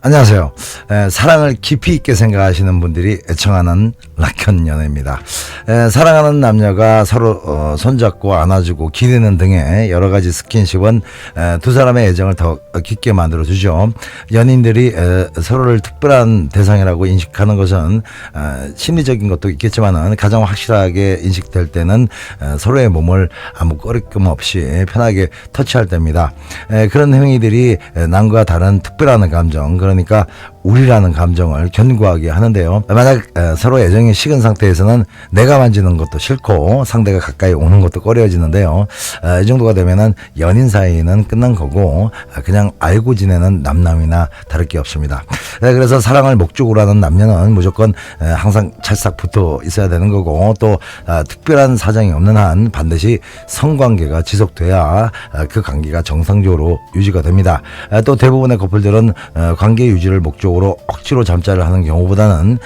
안녕하세요. 사랑을 깊이 있게 생각하시는 분들이 애청하는 락현 연애입니다. 사랑하는 남녀가 서로 손잡고 안아주고 기대는 등의 여러 가지 스킨십은 두 사람의 애정을 더 깊게 만들어주죠. 연인들이 서로를 특별한 대상이라고 인식하는 것은 심리적인 것도 있겠지만 가장 확실하게 인식될 때는 서로의 몸을 아무 꺼리낌 없이 편하게 터치할 때입니다. 그런 행위들이 남과 다른 특별한 감정, 그러니까 우리라는 감정을 견고하게 하는데요. 만약 서로 애정이 식은 상태에서는 내가 만지는 것도 싫고 상대가 가까이 오는 것도 꺼려지는데요. 이 정도가 되면은 연인 사이는 끝난 거고 그냥 알고 지내는 남남이나 다를 게 없습니다. 그래서 사랑을 목적으로 하는 남녀는 무조건 항상 찰싹 붙어 있어야 되는 거고, 또 특별한 사정이 없는 한 반드시 성관계가 지속돼야 그 관계가 정상적으로 유지가 됩니다. 또 대부분의 커플들은 관계 유지를 목적으로 억지로 잠자리를 하는 경우보다는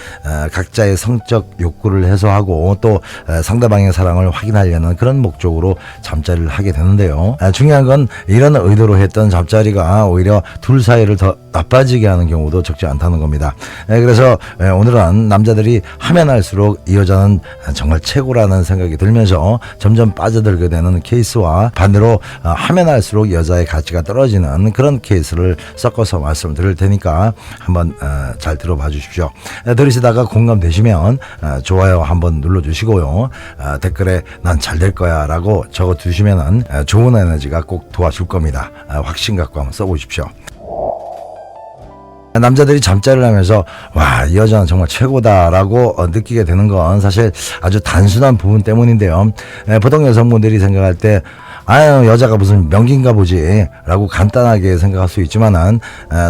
각자의 성적 욕구를 해소하고 또 상대방의 사랑을 확인하려는 그런 목적으로 잠자리를 하게 되는데요. 중요한 건 이런 의도로 했던 잠자리가 오히려 둘 사이를 더 나빠지게 하는 경우도 적지 않다는 겁니다. 그래서 오늘은 남자들이 하면 할수록 이 여자는 정말 최고라는 생각이 들면서 점점 빠져들게 되는 케이스와 반대로 하면 할수록 여자의 가치가 떨어지는 그런 케이스를 섞어서 말씀드릴 테니까 한번 잘 들어봐 주십시오. 들으시다가 공감되시면 좋아요 한번 눌러주시고요. 댓글에 난 잘 될 거야 라고 적어주시면 좋은 에너지가 꼭 도와줄 겁니다. 확신 갖고 한번 써보십시오. 남자들이 잠자리를 하면서 와, 이 여자는 정말 최고다라고 느끼게 되는 건 사실 아주 단순한 부분 때문인데요. 보통 여성분들이 생각할 때 아유, 여자가 무슨 명기인가 보지 라고 간단하게 생각할 수 있지만은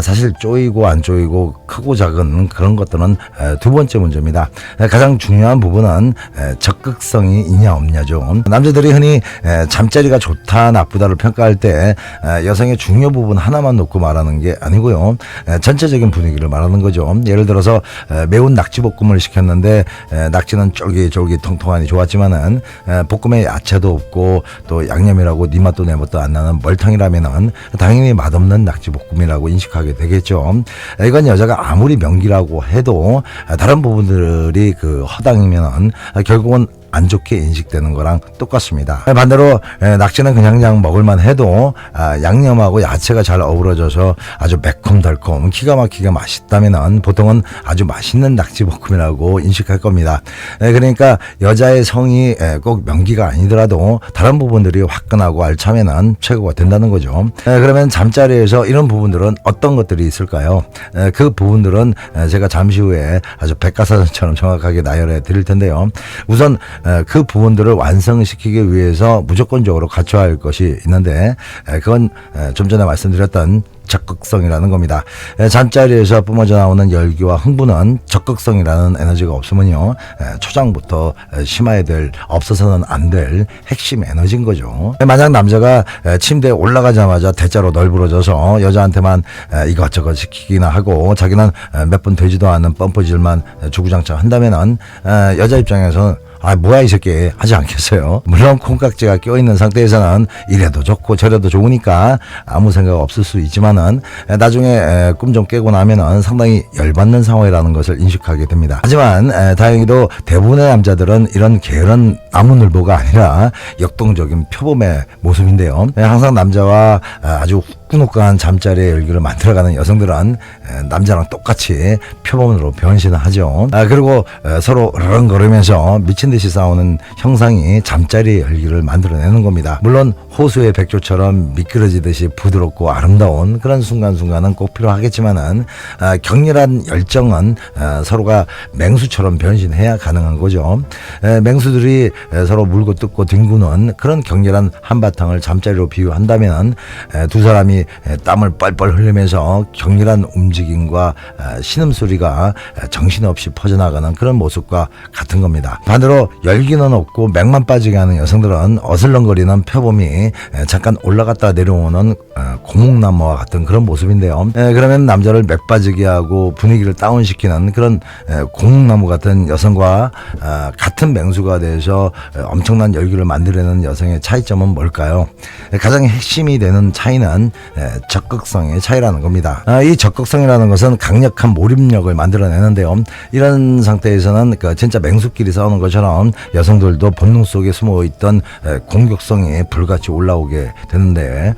사실 쪼이고 안 쪼이고 크고 작은 그런 것들은 두 번째 문제입니다. 가장 중요한 부분은 적극성이 있냐 없냐죠. 남자들이 흔히 잠자리가 좋다 나쁘다를 평가할 때 여성의 중요 부분 하나만 놓고 말하는 게 아니고요, 전체적인 분위기를 말하는 거죠. 예를 들어서 매운 낙지볶음을 시켰는데 낙지는 쫄깃쫄깃 통통하니 좋았지만은 볶음에 야채도 없고 또 양념이 라고 니 맛도 내 맛도 안 나는 멀탕이라면은 당연히 맛없는 낙지볶음이라고 인식하게 되겠죠. 이건 여자가 아무리 명기라고 해도 다른 부분들이 허당이면은 결국은 안 좋게 인식되는 거랑 똑같습니다. 반대로 낙지는 그냥 먹을만 해도 양념하고 야채가 잘 어우러져서 아주 매콤달콤 기가 막히게 맛있다면 보통은 아주 맛있는 낙지볶음이라고 인식할 겁니다. 그러니까 여자의 성이 꼭 명기가 아니더라도 다른 부분들이 화끈하고 알차면 최고가 된다는 거죠. 그러면 잠자리에서 이런 부분들은 어떤 것들이 있을까요? 그 부분들은 제가 잠시 후에 아주 백과사전처럼 정확하게 나열해 드릴 텐데요. 우선 그 부분들을 완성시키기 위해서 무조건적으로 갖춰야 할 것이 있는데 그건 좀 전에 말씀드렸던 적극성이라는 겁니다. 잠자리에서 뿜어져 나오는 열기와 흥분은 적극성이라는 에너지가 없으면요, 초장부터 심어야 될, 없어서는 안 될 핵심 에너지인 거죠. 만약 남자가 침대에 올라가자마자 대자로 널브러져서 여자한테만 이것저것 시키기나 하고 자기는 몇 분 되지도 않은 펌프질만 주구장창 한다면은 여자 입장에서는 뭐야 이 새끼 하지 않겠어요. 물론 콩깍지가 껴있는 상태에서는 이래도 좋고 저래도 좋으니까 아무 생각 없을 수 있지만은 나중에 꿈 좀 깨고 나면은 상당히 열받는 상황이라는 것을 인식하게 됩니다. 하지만 다행히도 대부분의 남자들은 이런 게으른 나무늘보가 아니라 역동적인 표범의 모습인데요. 항상 남자와 아주 후끈후끈한 잠자리의 열기를 만들어가는 여성들은 남자랑 똑같이 표범으로 변신을 하죠. 그리고 서로 으르렁거리면서 미친 듯이 싸우는 형상이 잠자리의 열기를 만들어내는 겁니다. 물론 호수의 백조처럼 미끄러지듯이 부드럽고 아름다운 그런 순간순간은 꼭 필요하겠지만은 격렬한 열정은 서로가 맹수처럼 변신해야 가능한 거죠. 맹수들이 서로 물고 뜯고 뒹구는 그런 격렬한 한바탕을 잠자리로 비유한다면 두 사람이 땀을 뻘뻘 흘리면서 격렬한 움직임과 신음소리가 정신없이 퍼져나가는 그런 모습과 같은 겁니다. 반대로 열기는 없고 맥만 빠지게 하는 여성들은 어슬렁거리는 표범이 잠깐 올라갔다 내려오는 고목나무와 같은 그런 모습인데요. 그러면 남자를 맥 빠지게 하고 분위기를 다운시키는 그런 고목나무 같은 여성과 같은 맹수가 돼서 엄청난 열기를 만들어내는 여성의 차이점은 뭘까요? 가장 핵심이 되는 차이는 적극성의 차이라는 겁니다. 이 적극성이라는 것은 강력한 몰입력을 만들어내는데요. 이런 상태에서는 진짜 맹수끼리 싸우는 것처럼 여성들도 본능 속에 숨어있던 공격성이 불같이 올라오게 되는데,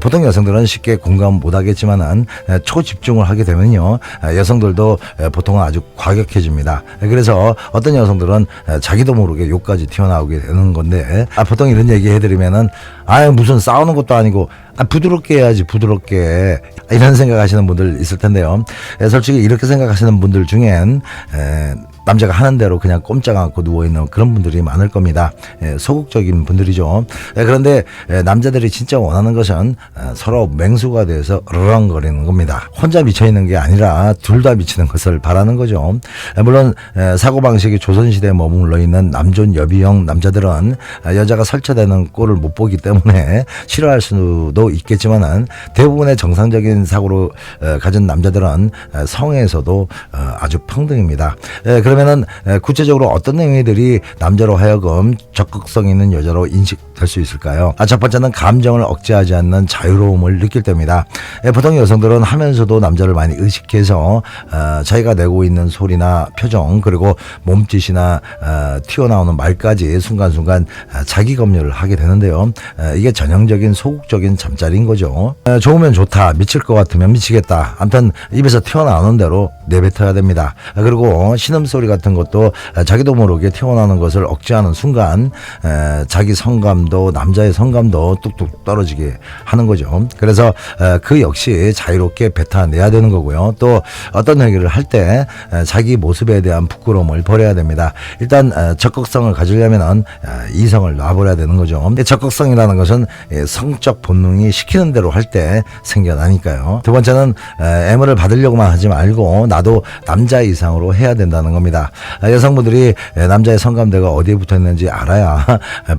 보통 여성들은 쉽게 공감 못하겠지만은 초집중을 하게 되면요, 여성들도 보통은 아주 과격해집니다. 그래서 어떤 여성들은 자기도 모르게 욕까지 튀어나오게 되는 건데, 보통 이런 얘기 해드리면은 무슨 싸우는 것도 아니고 부드럽게 해야지, 부드럽게, 이런 생각하시는 분들 있을 텐데요. 솔직히 이렇게 생각하시는 분들 중엔 남자가 하는 대로 그냥 꼼짝 않고 누워있는 그런 분들이 많을 겁니다. 소극적인 분들이죠. 그런데 남자들이 진짜 원하는 것은 서로 맹수가 돼서 으르렁거리는 겁니다. 혼자 미쳐있는 게 아니라 둘 다 미치는 것을 바라는 거죠. 물론 사고방식이 조선시대에 머물러 있는 남존 여비형 남자들은 여자가 설치되는 꼴을 못 보기 때문에 싫어할 수도 있겠지만은, 대부분의 정상적인 사고를 가진 남자들은 성에서도 아주 평등입니다. 그러면은 구체적으로 어떤 행위들이 남자로 하여금 적극성 있는 여자로 인식될 수 있을까요? 첫 번째는 감정을 억제하지 않는 자유로움을 느낄 때입니다. 보통 여성들은 하면서도 남자를 많이 의식해서 자기가 내고 있는 소리나 표정, 그리고 몸짓이나 튀어나오는 말까지 순간순간 자기 검열을 하게 되는데요. 이게 전형적인 소극적인 잠자리인 거죠. 좋으면 좋다, 미칠 것 같으면 미치겠다, 아무튼 입에서 튀어나오는 대로 내뱉어야 됩니다. 그리고 신음소리 같은 것도 자기도 모르게 튀어나오는 것을 억제하는 순간 자기 성감도, 남자의 성감도 뚝뚝 떨어지게 하는 거죠. 그래서 그 역시 자유롭게 뱉어내야 되는 거고요. 또 어떤 얘기를 할 때 자기 모습에 대한 부끄러움을 버려야 됩니다. 일단 적극성을 가지려면 이성을 놔버려야 되는 거죠. 적극성이라는 것은 성적 본능이 시키는 대로 할 때 생겨나니까요. 두 번째는 애무를 받으려고만 하지 말고 나도 남자 이상으로 해야 된다는 겁니다. 여성분들이 남자의 성감대가 어디에 붙어 있는지 알아야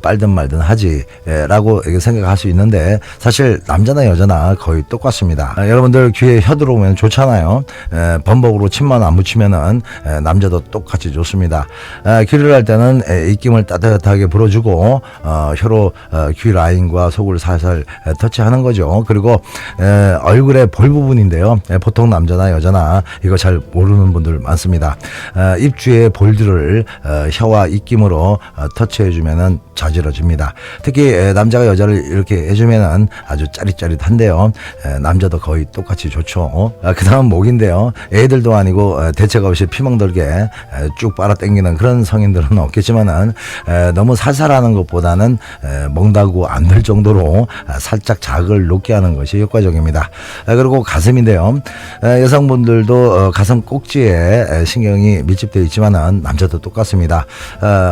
빨든 말든 하지 라고 생각할 수 있는데, 사실 남자나 여자나 거의 똑같습니다. 여러분들 귀에 혀 들어오면 좋잖아요. 범벅으로 침만 안 묻히면은 남자도 똑같이 좋습니다. 귀를 할 때는 입김을 따뜻하게 불어주고 혀로 귀 라인과 속을 살살 터치하는 거죠. 그리고 얼굴의 볼 부분인데요, 보통 남자나 여자나 이거 잘 모르는 분들 많습니다. 입 주위의 볼들을 혀와 입김으로 터치해주면은 자지러집니다. 특히 남자가 여자를 이렇게 해주면은 아주 짜릿짜릿한데요. 남자도 거의 똑같이 좋죠. 그 다음 목인데요. 애들도 아니고 대책 없이 피멍들게 쭉 빨아당기는 그런 성인들은 없겠지만은 너무 살살하는 것보다는 멍다고 안 될 정도로 살짝 자극을 높게 하는 것이 효과적입니다. 그리고 가슴인데요. 여성분들도 가슴 꼭지에 신경이 밀집되어 있지만은 남자도 똑같습니다.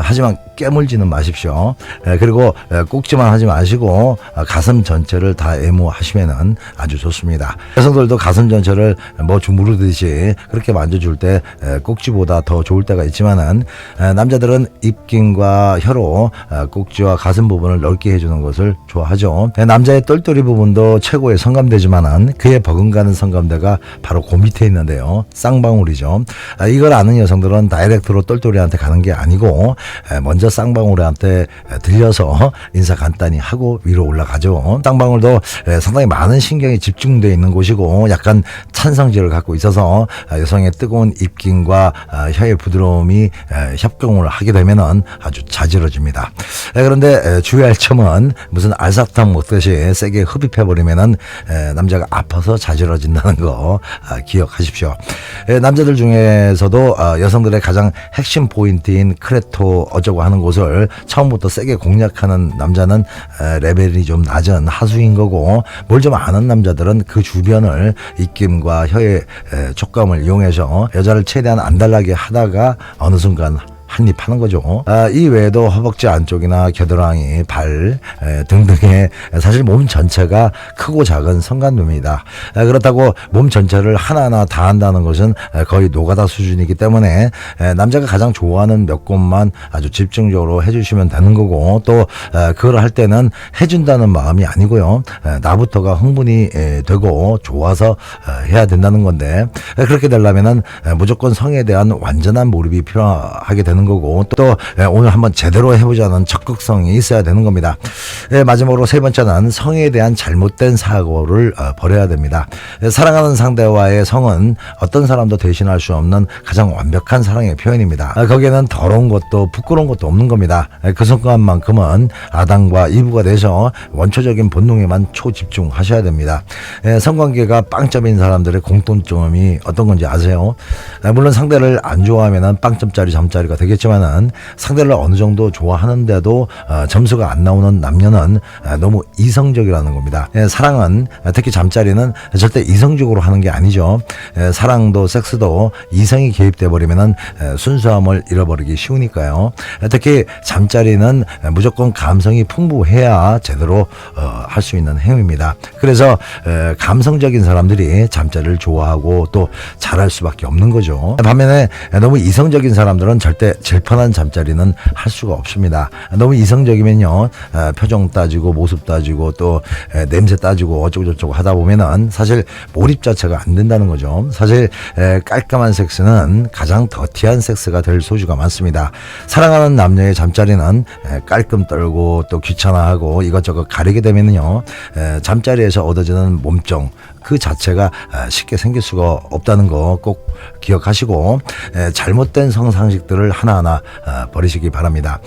하지만 깨물지는 마십시오. 그리고 꼭지만 하지 마시고 가슴 전체를 다 애무하시면은 아주 좋습니다. 여성들도 가슴 전체를 뭐 주무르듯이 그렇게 만져줄 때 꼭지보다 더 좋을 때가 있지만은, 남자들은 입김과 혀로 꼭지와 가슴 부분을 넓게 해주는 것을 좋아하죠. 남자의 똘똘이 부분도 최고의 성감대지만은 그의 버금가는 성감대가 바로 그 밑에 있는데요. 쌍방울이죠. 이걸 아는 여성들은 다이렉트로 똘똘이한테 가는 게 아니고 먼저 쌍방울한테 들려서 인사 간단히 하고 위로 올라가죠. 쌍방울도 상당히 많은 신경이 집중되어 있는 곳이고 약간 찬성질을 갖고 있어서 여성의 뜨거운 입김과 혀의 부드러움이 협동을 하게 되면은 아주 자지러집니다. 그런데 주의할 점은 무슨 알사탕 먹듯이 세게 흡입해버리면은 남자가 아파서 자지러진다는 거 기억하십시오. 남자들 중에서도 여성들의 가장 핵심 포인트인 크레토 어쩌고 하는 곳을 처음부터 세게 공략하는 남자는 레벨이 좀 낮은 하수인 거고, 뭘 좀 아는 남자들은 그 주변을 입김과 혀의 촉감을 이용해서 여자를 최대한 안달나게 하다가 어느 순간 한입 하는 거죠. 이 외에도 허벅지 안쪽이나 겨드랑이, 발 등등의 사실 몸 전체가 크고 작은 성관입니다. 그렇다고 몸 전체를 하나하나 다 한다는 것은 거의 노가다 수준이기 때문에 남자가 가장 좋아하는 몇 곳만 아주 집중적으로 해주시면 되는 거고, 또 그걸 할 때는 해준다는 마음이 아니고요, 나부터가 흥분이 되고 좋아서 해야 된다는 건데, 그렇게 되려면은 무조건 성에 대한 완전한 몰입이 필요하게 되는 되는 거고, 또 오늘 한번 제대로 해보자는 적극성이 있어야 되는 겁니다. 마지막으로 세 번째는 성에 대한 잘못된 사고를 버려야 됩니다. 사랑하는 상대와의 성은 어떤 사람도 대신할 수 없는 가장 완벽한 사랑의 표현입니다. 거기에는 더러운 것도 부끄러운 것도 없는 겁니다. 그 순간만큼은 아담과 이브가 돼서 원초적인 본능에만 초집중하셔야 됩니다. 성관계가 빵점인 사람들의 공통점이 어떤 건지 아세요? 물론 상대를 안 좋아하면 빵점짜리 점짜리가 되겠지만은 상대를 어느 정도 좋아하는데도 점수가 안 나오는 남녀는 너무 이성적이라는 겁니다. 사랑은, 특히 잠자리는 절대 이성적으로 하는 게 아니죠. 사랑도 섹스도 이성이 개입돼 버리면은 순수함을 잃어버리기 쉬우니까요. 특히 잠자리는 무조건 감성이 풍부해야 제대로 할 수 있는 행위입니다. 그래서 감성적인 사람들이 잠자리를 좋아하고 또 잘할 수밖에 없는 거죠. 반면에 너무 이성적인 사람들은 절대 질펀한 잠자리는 할 수가 없습니다. 너무 이성적이면요, 표정 따지고 모습 따지고 또 냄새 따지고 어쩌고저쩌고 하다 보면은 사실 몰입 자체가 안 된다는 거죠. 사실 깔끔한 섹스는 가장 더티한 섹스가 될 소지가 많습니다. 사랑하는 남녀의 잠자리는 깔끔 떨고 또 귀찮아하고 이것저것 가리게 되면요, 잠자리에서 얻어지는 몸정 그 자체가 쉽게 생길 수가 없다는 거 꼭 기억하시고 잘못된 성상식들을 하나하나 버리시기 바랍니다.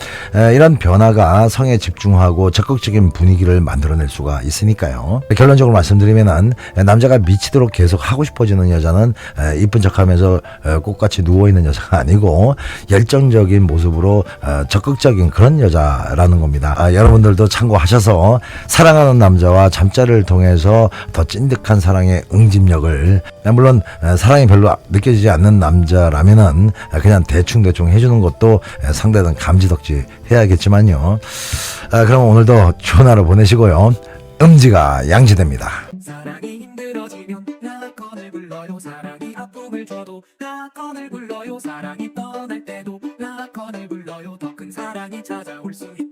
이런 변화가 성에 집중하고 적극적인 분위기를 만들어낼 수가 있으니까요. 결론적으로 말씀드리면은 남자가 미치도록 계속 하고 싶어지는 여자는 이쁜 척하면서 꽃같이 누워있는 여자가 아니고 열정적인 모습으로 적극적인 그런 여자라는 겁니다. 여러분들도 참고하셔서 사랑하는 남자와 잠자리를 통해서 더 찐득한 사랑의 응집력을, 물론 사랑이 별로 느껴지지 않는 남자라면은 그냥 대충 해주는 것도 상대는 감지덕지 해야겠지만요. 그럼 오늘도 좋은 하루 보내시고요. 음지가 양지됩니다. 사랑이 힘들어지면 라건을 불러요. 사랑이 아픔을 줘도 라건을 불러요. 사랑이 떠날 때도 라건을 불러요. 더 큰 사랑이 찾아올 수 있다.